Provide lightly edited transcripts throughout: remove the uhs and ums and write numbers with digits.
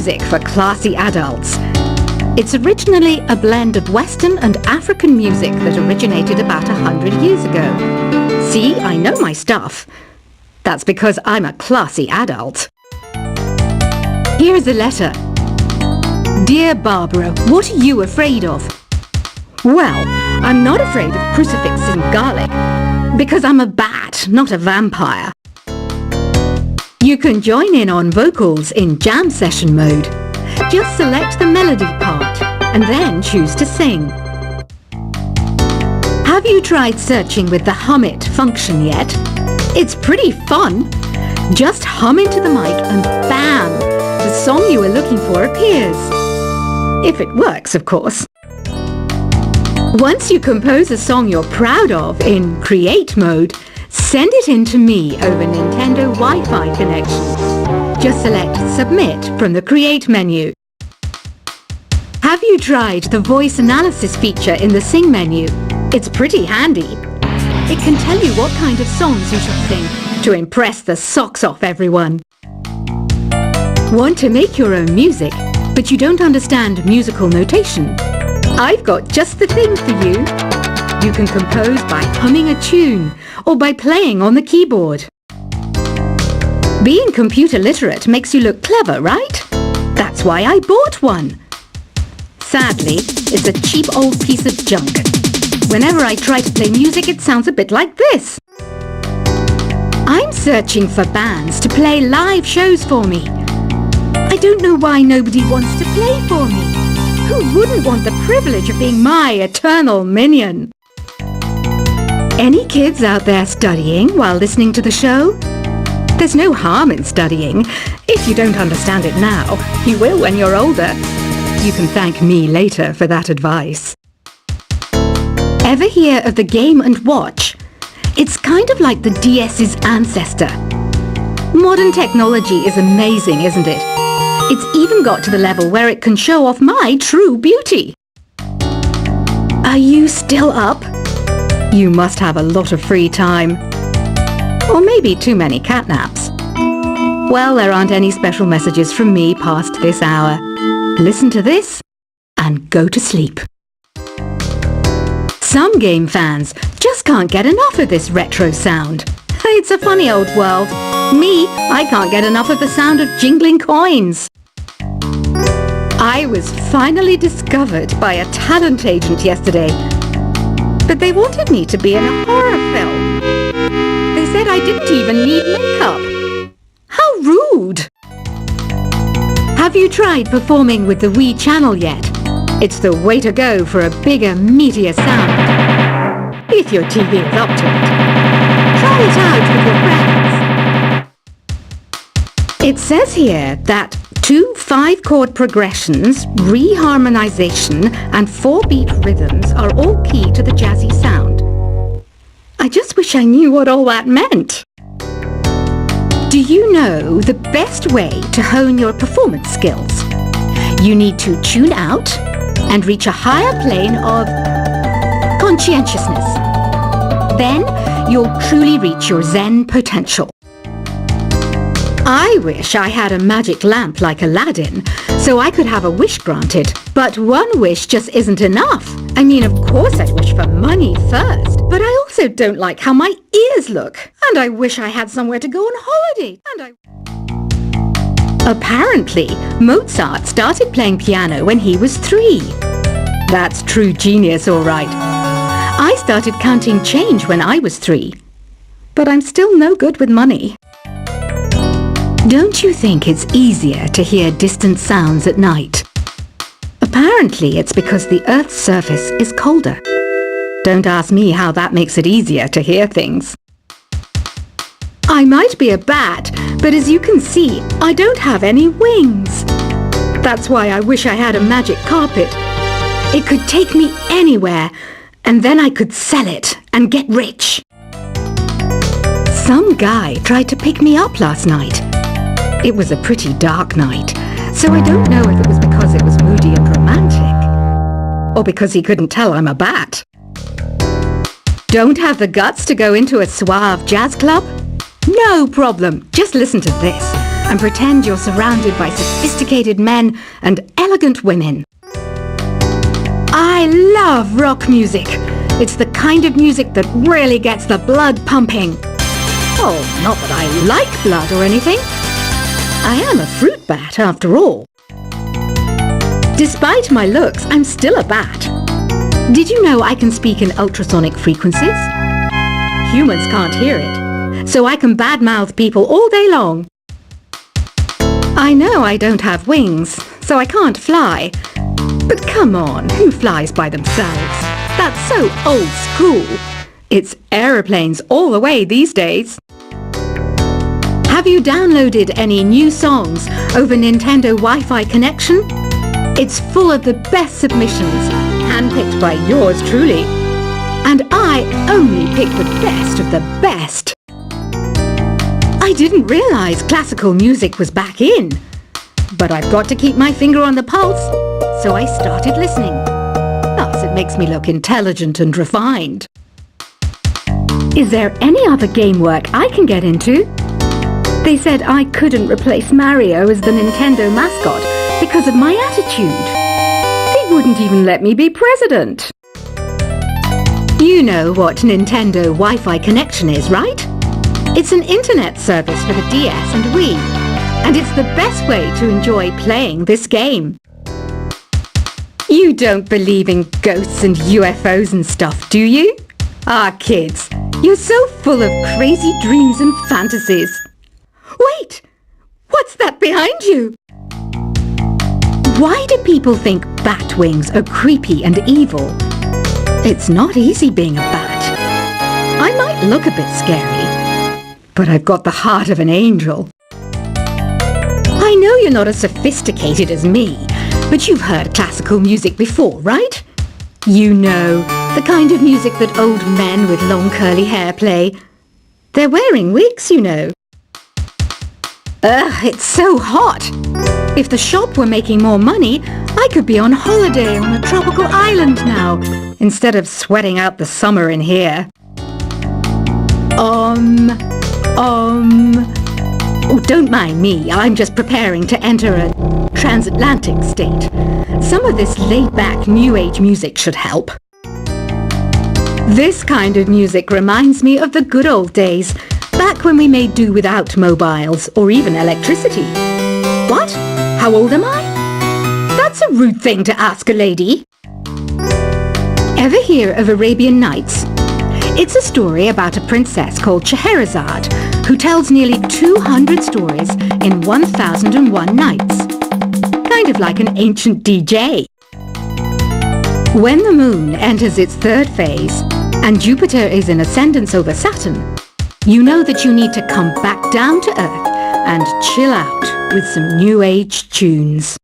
music for classy adults. It's originally a blend of Western and African music that originated about 100 years ago. See, I know my stuff. That's because I'm a classy adult. Here's a letter. Dear Barbara, what are you afraid of? Well, I'm not afraid of crucifix and garlic, because I'm a bat, not a vampire. You can join in on vocals in jam session mode. Just select the melody part and then choose to sing. Have you tried searching with the Hum It function yet? It's pretty fun. Just hum into the mic and bam! The song you were looking for appears. If it works, of course. Once you compose a song you're proud of in Create mode, send it in to me over Nintendo Wi-Fi connection. Just select Submit from the Create menu. Have you tried the voice analysis feature in the Sing menu? It's pretty handy. It can tell you what kind of songs you should sing to impress the socks off everyone. Want to make your own music, but you don't understand musical notation? I've got just the thing for you. You can compose by humming a tune or by playing on the keyboard. Being computer literate makes you look clever, right? That's why I bought one. Sadly, it's a cheap old piece of junk. Whenever I try to play music, it sounds a bit like this. I'm searching for bands to play live shows for me. I don't know why nobody wants to play for me. Who wouldn't want the privilege of being my eternal minion? Any kids out there studying while listening to the show? There's no harm in studying. If you don't understand it now, you will when you're older. You can thank me later for that advice. Ever hear of the Game & Watch? It's kind of like the DS's ancestor. Modern technology is amazing, isn't it? It's even got to the level where it can show off my true beauty. Are you still up? You must have a lot of free time. Or maybe too many catnaps. Well, there aren't any special messages from me past this hour. Listen to this and go to sleep. Some game fans just can't get enough of this retro sound. It's a funny old world. Me, I can't get enough of the sound of jingling coins. I was finally discovered by a talent agent yesterday, but they wanted me to be in a horror film. They said I didn't even need makeup. How rude! Have you tried performing with the Wii channel yet? It's the way to go for a bigger, meatier sound. If your TV is up to it. Try it out with your friends. It says here that 2 5-chord progressions, reharmonization, and 4-beat rhythms are all key to the jazzy sound. I just wish I knew what all that meant. Do you know the best way to hone your performance skills? You need to tune out and reach a higher plane of conscientiousness. Then you'll truly reach your Zen potential. I wish I had a magic lamp like Aladdin, so I could have a wish granted. But one wish just isn't enough. I mean, of course I'd wish for money first, but I also don't like how my ears look. And I wish I had somewhere to go on holiday. Apparently, Mozart started playing piano when he was 3. That's true genius, all right. I started counting change when I was 3. But I'm still no good with money. Don't you think it's easier to hear distant sounds at night? Apparently, it's because the Earth's surface is colder. Don't ask me how that makes it easier to hear things. I might be a bat, but as you can see, I don't have any wings. That's why I wish I had a magic carpet. It could take me anywhere, and then I could sell it and get rich. Some guy tried to pick me up last night. It was a pretty dark night, so I don't know if it was because it was moody and romantic, or because he couldn't tell I'm a bat. Don't have the guts to go into a suave jazz club? No problem, just listen to this. and pretend you're surrounded by sophisticated men and elegant women. I love rock music. It's the kind of music that really gets the blood pumping. Oh, not that I like blood or anything. I am a fruit bat after all. Despite my looks, I'm still a bat. Did you know I can speak in ultrasonic frequencies? Humans can't hear it, so I can badmouth people all day long. I know I don't have wings, so I can't fly. But come on, who flies by themselves? That's so old school. It's aeroplanes all the way these days. Have you downloaded any new songs over Nintendo Wi-Fi connection? It's full of the best submissions, handpicked by yours truly. And I only pick the best of the best. I didn't realize classical music was back in. But I've got to keep my finger on the pulse, so I started listening. Thus, it makes me look intelligent and refined. Is there any other game work I can get into? They said I couldn't replace Mario as the Nintendo mascot because of my attitude. They wouldn't even let me be president. You know what Nintendo Wi-Fi connection is, right? It's an internet service for the DS and Wii, and it's the best way to enjoy playing this game. You don't believe in ghosts and UFOs and stuff, do you? Ah, kids, you're so full of crazy dreams and fantasies. Wait! What's that behind you? Why do people think bat wings are creepy and evil? It's not easy being a bat. I might look a bit scary, but I've got the heart of an angel. I know you're not as sophisticated as me, but you've heard classical music before, right? You know, the kind of music that old men with long curly hair play. They're wearing wigs, you know. Ugh, it's so hot. If the shop were making more money, I could be on holiday on a tropical island now, instead of sweating out the summer in here. Oh, don't mind me. I'm just preparing to enter a transatlantic state. Some of this laid-back New Age music should help. This kind of music reminds me of the good old days, back when we made do without mobiles or even electricity. What? How old am I? That's a rude thing to ask a lady. Ever hear of Arabian Nights? It's a story about a princess called Scheherazade who tells nearly 200 stories in 1001 nights. Kind of like an ancient DJ. When the moon enters its third phase and Jupiter is in ascendance over Saturn, you know that you need to come back down to Earth and chill out with some New Age tunes.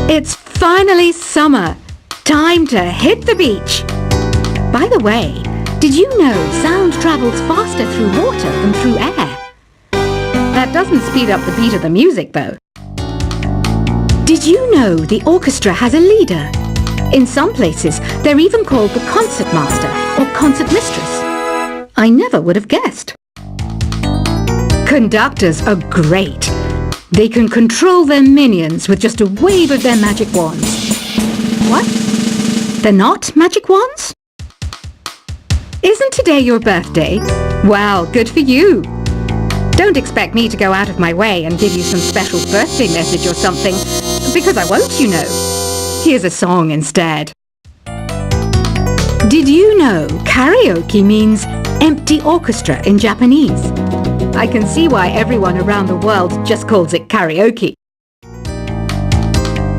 It's finally summer. Time to hit the beach. By the way, did you know sound travels faster through water than through air? That doesn't speed up the beat of the music, though. Did you know the orchestra has a leader? In some places, they're even called the concert master or concert mistress. I never would have guessed. Conductors are great. They can control their minions with just a wave of their magic wands. What? They're not magic wands? Isn't today your birthday? Well, good for you. Don't expect me to go out of my way and give you some special birthday message or something, because I won't, you know. Here's a song instead. Did you know karaoke means empty orchestra in Japanese? I can see why everyone around the world just calls it karaoke.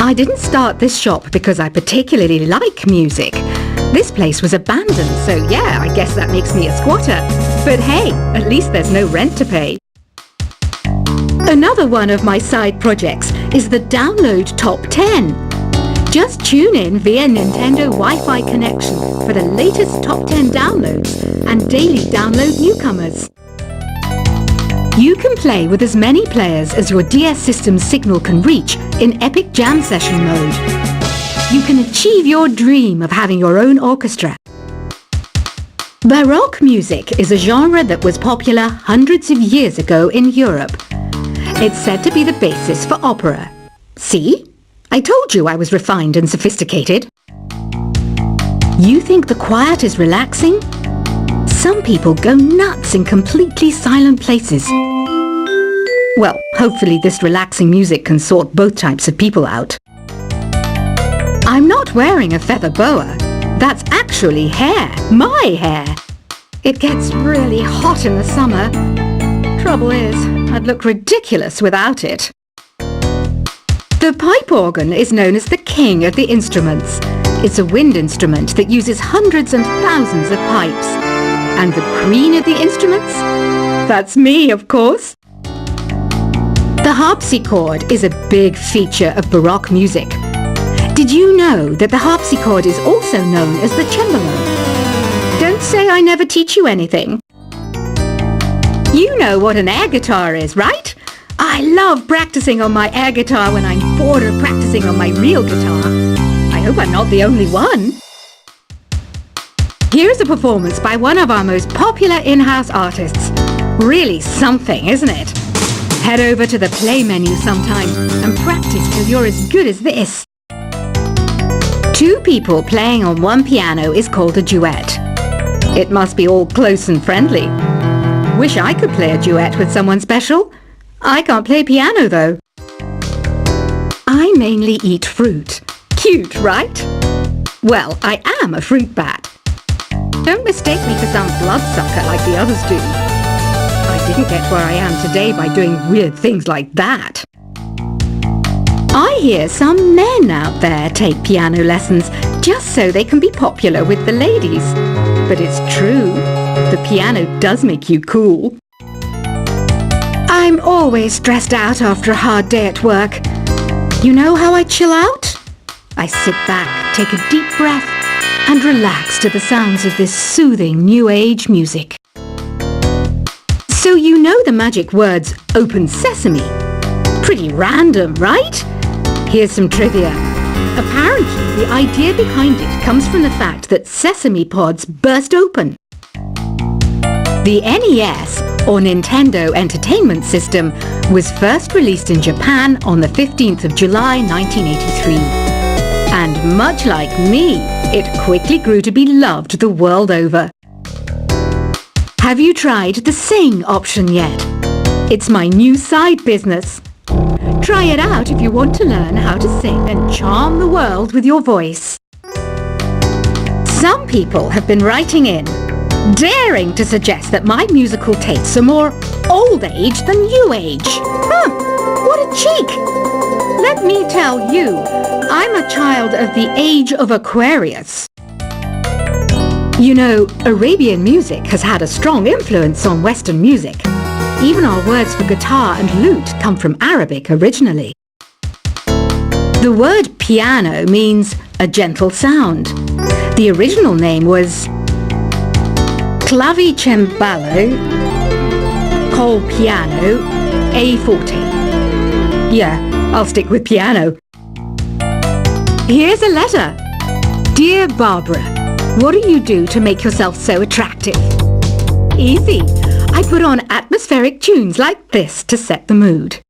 I didn't start this shop because I particularly like music. This place was abandoned, so yeah, I guess that makes me a squatter. But hey, at least there's no rent to pay. Another one of my side projects is the Download Top 10. Just tune in via Nintendo Wi-Fi connection for the latest top 10 downloads and daily download newcomers. You can play with as many players as your DS system's signal can reach in Epic Jam Session mode. You can achieve your dream of having your own orchestra. Baroque music is a genre that was popular hundreds of years ago in Europe. It's said to be the basis for opera. See? I told you I was refined and sophisticated. You think the quiet is relaxing? Some people go nuts in completely silent places. Well, hopefully this relaxing music can sort both types of people out. I'm not wearing a feather boa. That's actually hair, my hair. It gets really hot in the summer. Trouble is, I'd look ridiculous without it. The pipe organ is known as the king of the instruments. It's a wind instrument that uses hundreds and thousands of pipes. And the queen of the instruments? That's me, of course. The harpsichord is a big feature of Baroque music. Did you know that the harpsichord is also known as the cembalo? Don't say I never teach you anything. You know what an air guitar is, right? I love practicing on my air guitar when I'm bored of practicing on my real guitar. I hope I'm not the only one. Here's a performance by one of our most popular in-house artists. Really something, isn't it? Head over to the play menu sometime and practice till you're as good as this. Two people playing on one piano is called a duet. It must be all close and friendly. Wish I could play a duet with someone special. I can't play piano though. I mainly eat fruit. Cute, right? Well, I am a fruit bat. Don't mistake me for some bloodsucker like the others do. I didn't get where I am today by doing weird things like that. I hear some men out there take piano lessons just so they can be popular with the ladies. But it's true, the piano does make you cool. I'm always stressed out after a hard day at work. You know how I chill out? I sit back, take a deep breath, and relax to the sounds of this soothing new age music. So you know the magic words "open sesame"? Pretty random, right? Here's some trivia. Apparently, the idea behind it comes from the fact that sesame pods burst open. The NES, or Nintendo Entertainment System, was first released in Japan on the 15th of July 1983. And much like me, it quickly grew to be loved the world over. Have you tried the Sing option yet? It's my new side business. Try it out if you want to learn how to sing and charm the world with your voice. Some people have been writing in, daring to suggest that my musical tastes are more old age than new age. Huh, what a cheek! Let me tell you, I'm a child of the age of Aquarius. You know, Arabian music has had a strong influence on Western music. Even our words for guitar and lute come from Arabic originally. The word piano means a gentle sound. The original name was clavicembalo col piano a forte. Yeah, I'll stick with piano. Here's a letter. Dear Barbara, what do you do to make yourself so attractive? Easy. I put on atmospheric tunes like this to set the mood.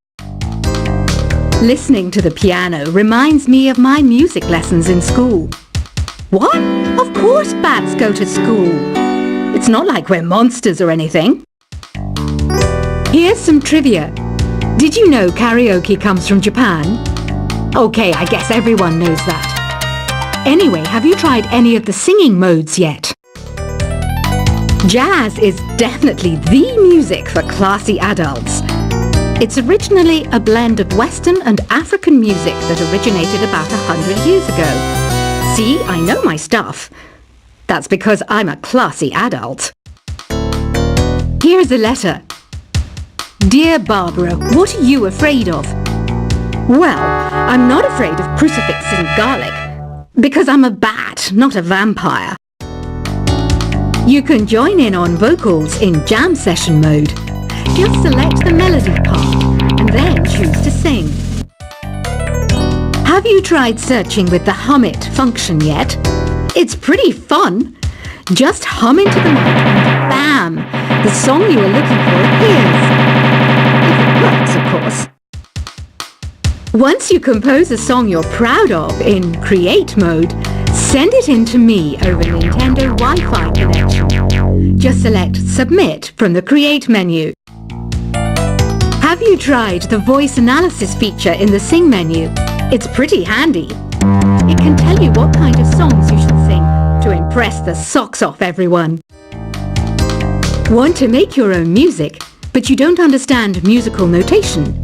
Listening to the piano reminds me of my music lessons in school. What? Of course bats go to school. It's not like we're monsters or anything. Here's some trivia. Did you know karaoke comes from Japan? Okay, I guess everyone knows that. Anyway, have you tried any of the singing modes yet? Jazz is definitely the music for classy adults. It's originally a blend of Western and African music that originated about 100 years ago. See, I know my stuff. That's because I'm a classy adult. Here's a letter. Dear Barbara, what are you afraid of? Well, I'm not afraid of crucifix and garlic, because I'm a bat, not a vampire. You can join in on vocals in jam session mode. Just select the melody part and then choose to sing. Have you tried searching with the Hum It function yet? It's pretty fun. Just hum into the mic and bam! The song you are looking for appears. If it works, of course. Once you compose a song you're proud of in Create mode, send it in to me over Nintendo Wi-Fi connection. Just select Submit from the Create menu. Have you tried the voice analysis feature in the Sing menu? It's pretty handy. It can tell you what kind of songs you should sing to impress the socks off everyone. Want to make your own music, but you don't understand musical notation?